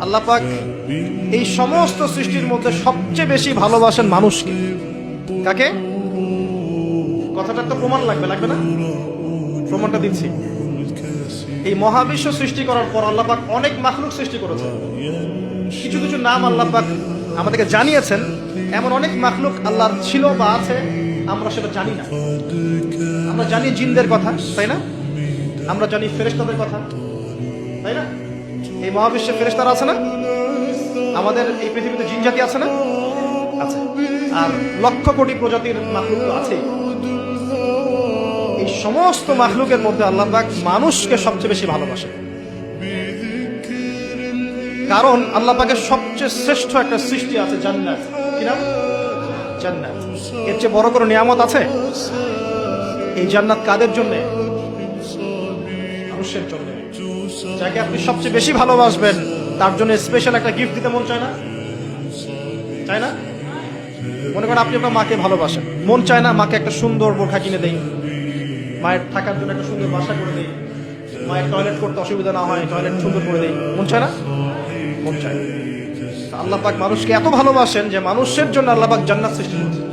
আল্লাহ পাক এই সমস্ত সৃষ্টির মধ্যে সবচেয়ে বেশি ভালোবাসেন মানুষকে। কাকে? কথাটা তো প্রমাণ লাগবে না? প্রমাণটা দিচ্ছি। এই মহাবিশ্ব সৃষ্টি করার পর আল্লাহ পাক অনেক মাখলুক সৃষ্টি করেছেন। কিছু কিছু নাম আল্লাহ পাক আমাদেরকে জানিয়েছেন। এমন অনেক মাখলুক আল্লাহর ছিল বা আছে, আমরা সেটা জানি না। আমরা জানি জিনদের কথা, তাই না? আমরা জানি ফেরেশতাদের কথা, তাই না? এই মহাবিশ্বে ফেরেশতারা আছে না? আমাদের এই পৃথিবীতে জিন জাতি আছে না? আছে। আর লক্ষ কোটি প্রজাতির মাখলুক তো আছেই। এই সমস্ত মাখলুকের মধ্যে আল্লাহ পাক মানুষকে সবচেয়ে বেশি ভালোবাসে। কারণ আল্লাহ পাকের সবচেয়ে শ্রেষ্ঠ একটা সৃষ্টি আছে, জান্নাত। কি নাম? জান্নাত। এর চেয়ে বড় কোনো নিয়ামত আছে? এই জান্নাত কাদের জন্য? মানুষের জন্য। যাকে আপনি সবচেয়ে বেশি ভালোবাসবেন তার জন্য স্পেশাল একটা গিফট দিতে মন চায় না? চায় না? মনে করেন আপনি আপনার মাকে ভালোবাসেন, মন চায় না মাকে একটা সুন্দর বোরখা কিনে দেই, মায়ের থাকার জন্য একটা সুন্দর বাসা করে দেই, মায়ের টয়লেট করতে অসুবিধা না হয় টয়লেট সুন্দর করে দেই, মন চায় না? মন চায়। আল্লাহ পাক মানুষকে এত ভালোবাসেন যে মানুষের জন্য আল্লাহ পাক জান্নাত সৃষ্টি করেছেন।